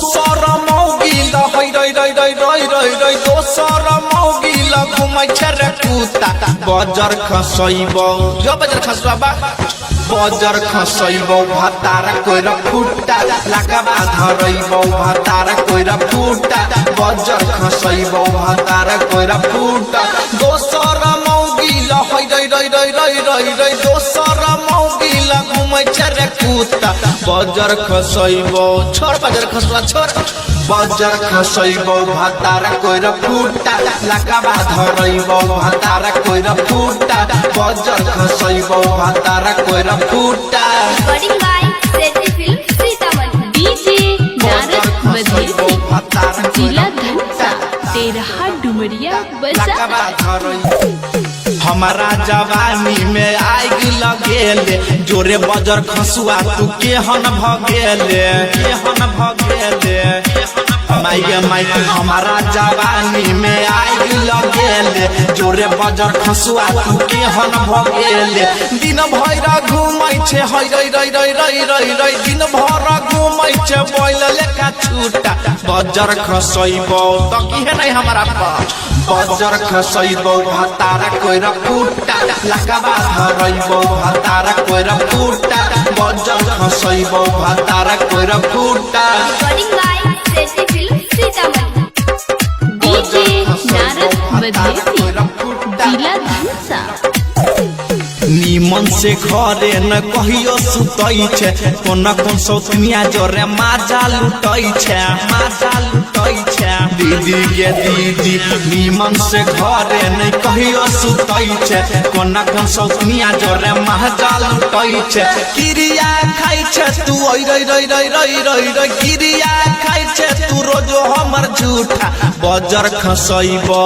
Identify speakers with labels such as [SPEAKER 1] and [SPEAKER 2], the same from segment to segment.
[SPEAKER 1] दोसर मौगिल दोसर मौगिल घुमै छै रे कुत्ता बजर खसैबो जो बजर खसबा बजर खसैबो भातार कोइर फुट्टा लागबा धरैबो भातार कोइर फुट्टा बजर खसैबो भातार कोइर फुट्टा दोसर मौगिल दोसर मौगिल घुमै छै रे कुत्ता बजर खसैबो छोड़ बजर खसबा छोड़ बजर खसैबो भातार कोइर फुट्टा लागबा धरैबो भातार कोइर फुट्टा बजर खसैबो भातार कोइर फुट्टा
[SPEAKER 2] recording by Sethi film Sitamarhi
[SPEAKER 3] DJ Narad Madhesi जिला धनसा तेरहा डुमरिया बाजार
[SPEAKER 1] हमारा जवानी में आग लगेले जोरे बजर खसुआ तू केहन भगेले माई हमारा जवानी में आग लगेले जोरे बजर खसुआ तू केहन भगेले दिन भर घूमै छे दिन भर घूमै छे बैल लेका छूटा बजर खसैबो त किहे नहीं हमारा पास बजर खसैबो भातार कोइर फुट्टा लागबा धरैबो भातार कोइर फुट्टा बजर खसैबो भातार कोइर फुट्टा
[SPEAKER 2] recording by Sethi film Sitamarhi
[SPEAKER 3] DJ Narad Madhesi जिला धनसा
[SPEAKER 1] निमन से घरे न कहियो सुतै छे कोन सौतनिया जोरे माजा लुटै छे दीदी गे दीदी निमन से घरे न कहियो सुतै छे कोन सौतनिया जोरे माजा लुटै छे किरिया खाइ छे तू रई किरिया खाइ छे तू रोजो हमर झूठा बजर खसैबो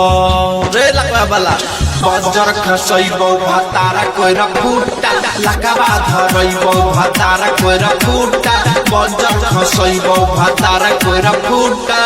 [SPEAKER 1] रे लगवा वाला बजर खसैबो भातार कोइर फुट्टा लागबा धरैबो भातार कोइर फुट्टा बजर खसैबो भातार कोइर फुट्टा।